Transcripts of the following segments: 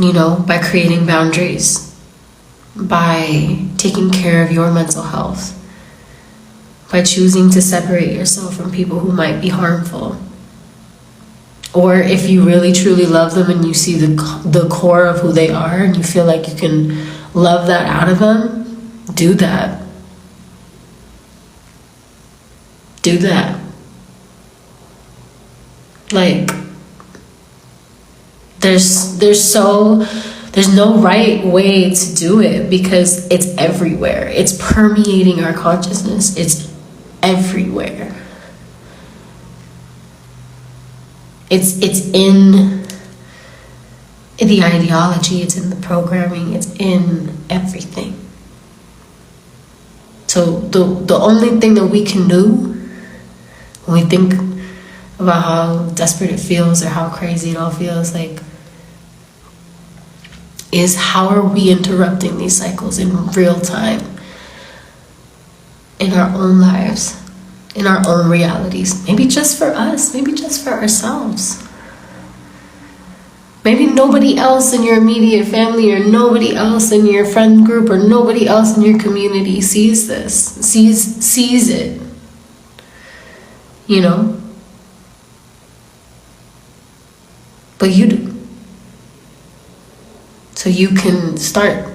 by creating boundaries, by taking care of your mental health, by choosing to separate yourself from people who might be harmful. Or if you really truly love them and you see the core of who they are and you feel like you can love that out of them, do that. Do that. Like, there's no right way to do it because it's everywhere. It's permeating our consciousness. It's everywhere. It's in the ideology, it's in the programming, it's in everything. So the only thing that we can do when we think about how desperate it feels or how crazy it all feels, like, is how are we interrupting these cycles in real time, in our own lives, in our own realities. Maybe just for us, maybe just for ourselves. Maybe nobody else in your immediate family or nobody else in your friend group or nobody else in your community sees this, sees it, but you do. So you can start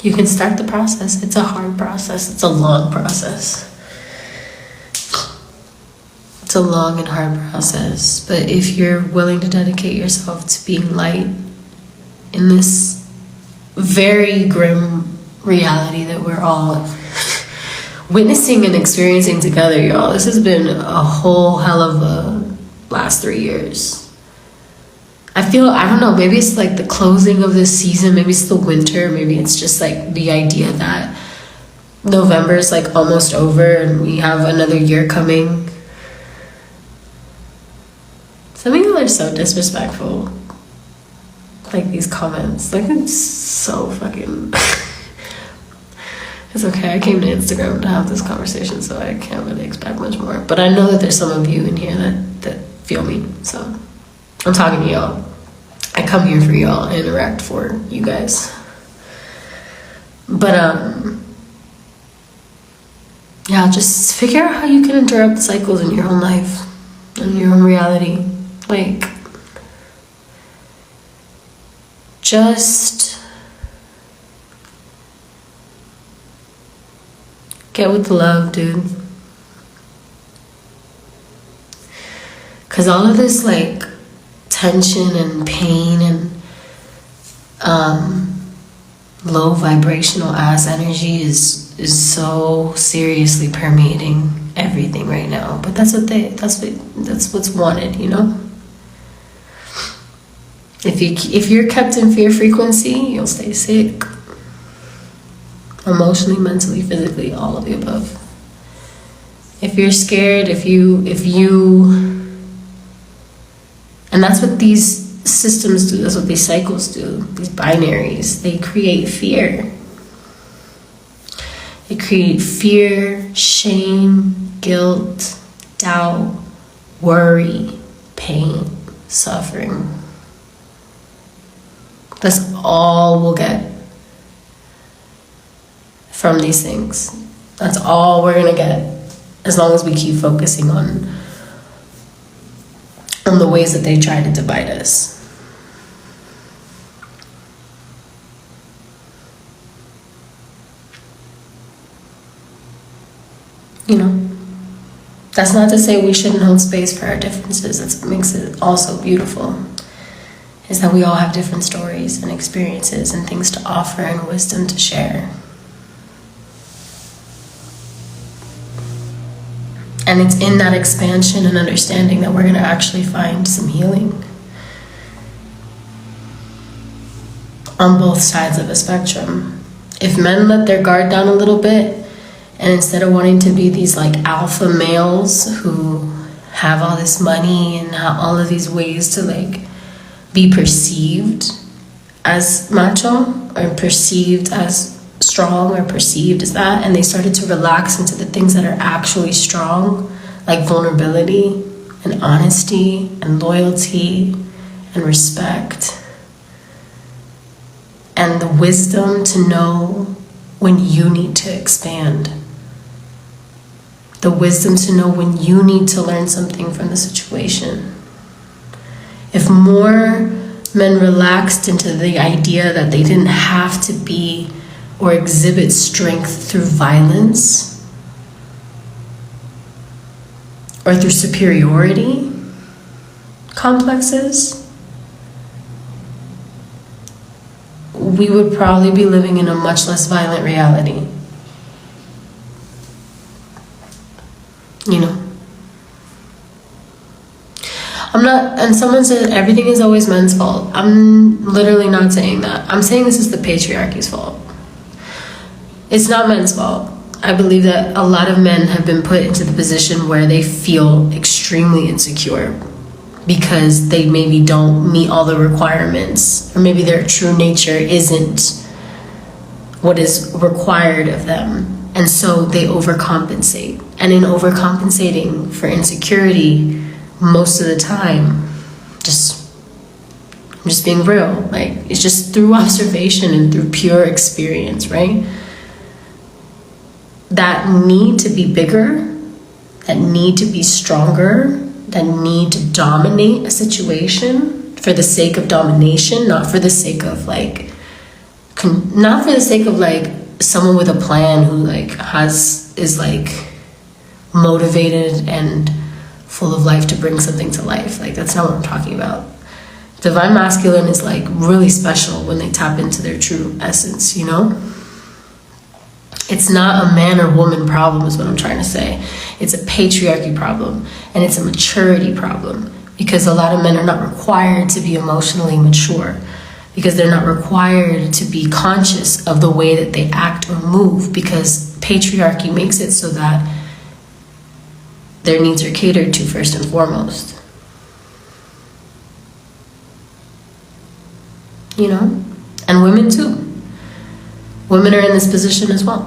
the process. It's a hard process. It's a long process. It's a long and hard process. But if you're willing to dedicate yourself to being light in this very grim reality that we're all witnessing and experiencing together, y'all, this has been a whole hell of a last 3 years. I don't know, maybe it's like the closing of this season, maybe it's the winter, maybe it's just like the idea that November is like almost over and we have another year coming. Some people are so disrespectful. Like these comments, like it's so fucking... It's okay, I came to Instagram to have this conversation, so I can't really expect much more. But I know that there's some of you in here that feel me, so I'm talking to y'all. I come here for y'all. I interact for you guys. But yeah, just figure out how you can interrupt cycles in your own life, in your own reality. Like, just get with the love, dude. Because all of this, like, tension and pain and low vibrational ass energy is so seriously permeating everything right now. But that's what's wanted, If you're kept in fear frequency, you'll stay sick. Emotionally, mentally, physically, all of the above. If you're scared, if you and that's what these systems do, that's what these cycles do, these binaries, they create fear. They create fear, shame, guilt, doubt, worry, pain, suffering. That's all we'll get from these things. That's all we're gonna get as long as we keep focusing on the ways that they try to divide us. That's not to say we shouldn't hold space for our differences. That's what makes it also beautiful, is that we all have different stories and experiences and things to offer and wisdom to share. And it's in that expansion and understanding that we're going to actually find some healing on both sides of the spectrum. If men let their guard down a little bit, and instead of wanting to be these like alpha males who have all this money and have all of these ways to like be perceived as macho or perceived as strong or perceived as that, and they started to relax into the things that are actually strong, like vulnerability and honesty and loyalty and respect, and the wisdom to know when you need to expand. The wisdom to know when you need to learn something from the situation. If more men relaxed into the idea that they didn't have to be or exhibit strength through violence or through superiority complexes, we would probably be living in a much less violent reality. You know? I'm not, and someone said everything is always men's fault. I'm literally not saying that. I'm saying this is the patriarchy's fault. It's not men's fault. I believe that a lot of men have been put into the position where they feel extremely insecure because they maybe don't meet all the requirements, or maybe their true nature isn't what is required of them. And so they overcompensate. And in overcompensating for insecurity, most of the time, I'm just being real, like, it's just through observation and through pure experience, right? That need to be bigger, that need to be stronger, that need to dominate a situation for the sake of domination, not for the sake of like, not for the sake of like someone with a plan who like is like motivated and full of life to bring something to life. Like, that's not what I'm talking about. Divine masculine is like really special when they tap into their true essence, you know? It's not a man or woman problem is what I'm trying to say. It's a patriarchy problem, and it's a maturity problem, because a lot of men are not required to be emotionally mature, because they're not required to be conscious of the way that they act or move, because patriarchy makes it so that their needs are catered to first and foremost. You know? And women too. Women are in this position as well,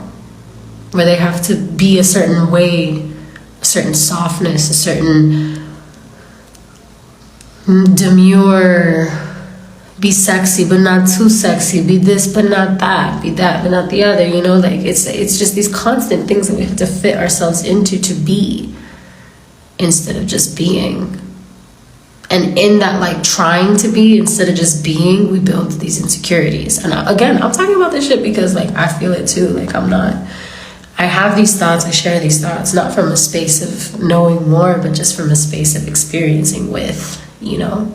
where they have to be a certain way, a certain softness, a certain demure, be sexy but not too sexy, be this but not that, be that but not the other, you know? Like, it's just these constant things that we have to fit ourselves into to be, instead of just being. And in that, like, trying to be instead of just being, we build these insecurities. And again, I'm talking about this shit because, like, I feel it too. Like, I have these thoughts, I share these thoughts, not from a space of knowing more, but just from a space of experiencing with, you know?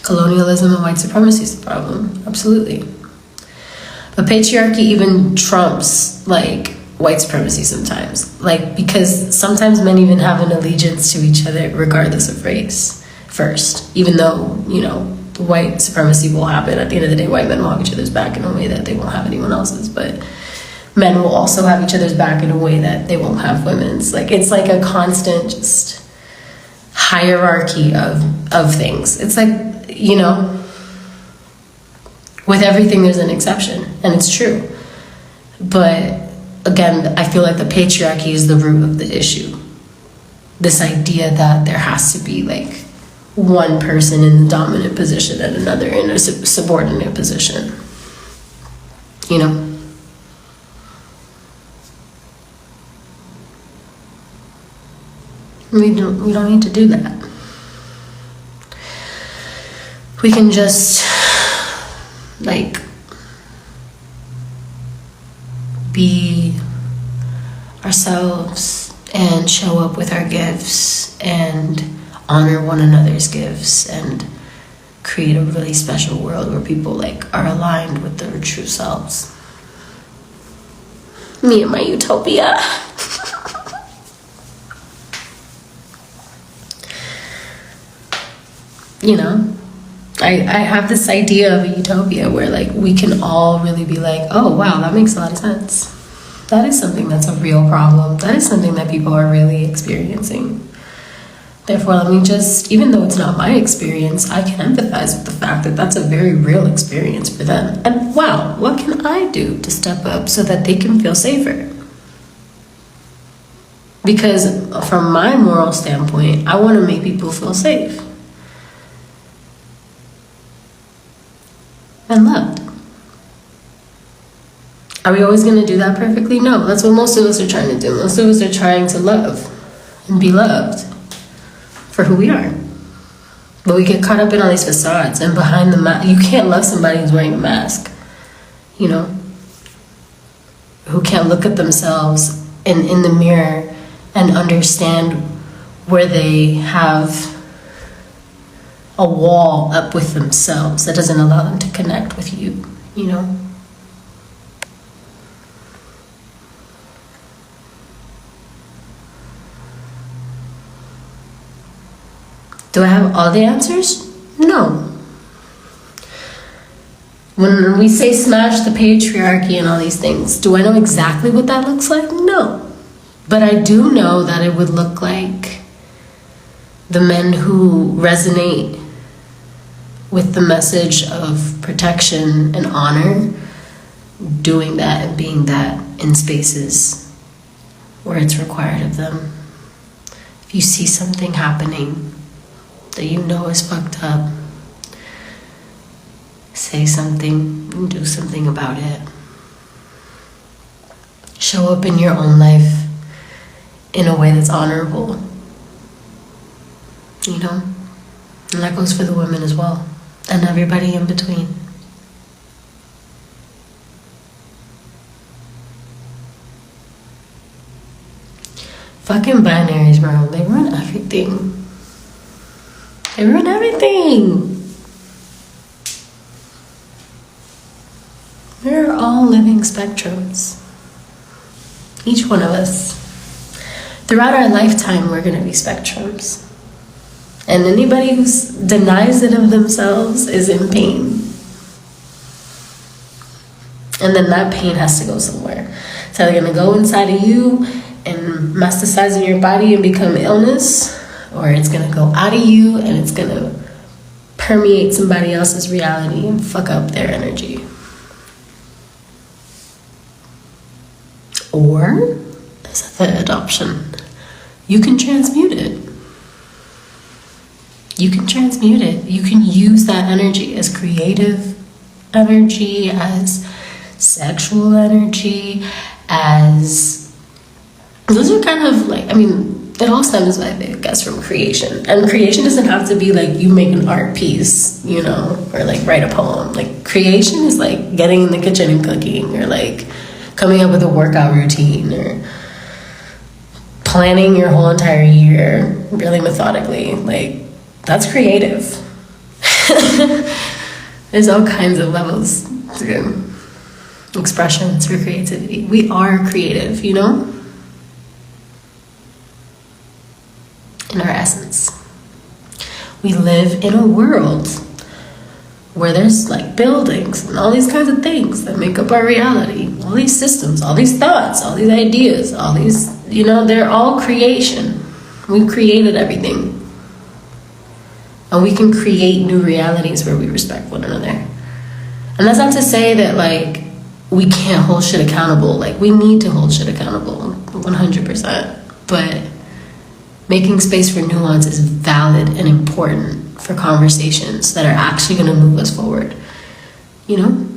Colonialism and white supremacy is the problem, absolutely. But patriarchy even trumps, like, white supremacy sometimes. Like, because sometimes men even have an allegiance to each other regardless of race first. Even though, you know, white supremacy will happen. At the end of the day, white men will have each other's back in a way that they won't have anyone else's. But men will also have each other's back in a way that they won't have women's. Like, it's like a constant just hierarchy of things. It's like, you know, with everything there's an exception, and it's true. But again, I feel like the patriarchy is the root of the issue. This idea that there has to be like one person in the dominant position and another in a subordinate position, you know? We don't need to do that. We can just like be ourselves and show up with our gifts and honor one another's gifts and create a really special world where people like are aligned with their true selves. Me and my utopia. You know, I have this idea of a utopia where like we can all really be like, oh wow, that makes a lot of sense. That is something that's a real problem. That is something that people are really experiencing. Therefore, let me just, even though it's not my experience, I can empathize with the fact that that's a very real experience for them. And wow, what can I do to step up so that they can feel safer? Because from my moral standpoint, I want to make people feel safe and loved. Are we always going to do that perfectly? No, that's what most of us are trying to do. Most of us are trying to love and be loved for who we are. But we get caught up in all these facades, and behind the mask, you can't love somebody who's wearing a mask, you know, who can't look at themselves in the mirror and understand where they have a wall up with themselves that doesn't allow them to connect with you, you know. Do I have all the answers? No. When we say smash the patriarchy and all these things, do I know exactly what that looks like? No. But I do know that it would look like the men who resonate with the message of protection and honor, doing that and being that in spaces where it's required of them. If you see something happening that you know is fucked up, say something and do something about it. Show up in your own life in a way that's honorable, you know? And that goes for the women as well, and everybody in between. Fucking binaries, bro, they ruin everything. They ruin everything. We're all living spectrums. Each one of us. Throughout our lifetime, we're going to be spectrums. And anybody who denies it of themselves is in pain. And then that pain has to go somewhere. It's either going to go inside of you and metastasize in your body and become illness, or it's going to go out of you and it's going to permeate somebody else's reality and fuck up their energy. Or, there's a third option. You can transmute it. You can transmute it. You can use that energy as creative energy, as sexual energy, as... Those are kind of like, I mean, it all stems, I guess, from creation. And creation doesn't have to be like you make an art piece, you know, or like write a poem. Like creation is like getting in the kitchen and cooking, or like coming up with a workout routine, or planning your whole entire year really methodically. Like, that's creative. There's all kinds of levels to expressions for creativity. We are creative, you know? In our essence. We live in a world where there's like buildings and all these kinds of things that make up our reality. All these systems, all these thoughts, all these ideas, all these, you know, they're all creation. We created everything. And we can create new realities where we respect one another. And that's not to say that like we can't hold shit accountable. Like, we need to hold shit accountable 100%. But making space for nuance is valid and important for conversations that are actually going to move us forward, you know?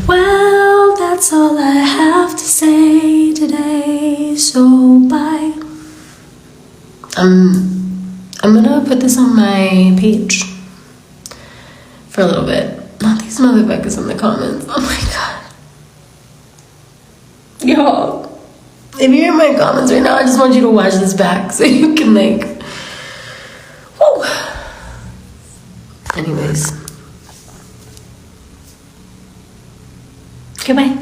Well, that's all I have to say today, so bye. I'm gonna put this on my page for a little bit. Not these motherfuckers in the comments. Oh my god. Y'all, if you're in my comments right now, I just want you to watch this back so you can like, whoo. Anyways. Okay, bye.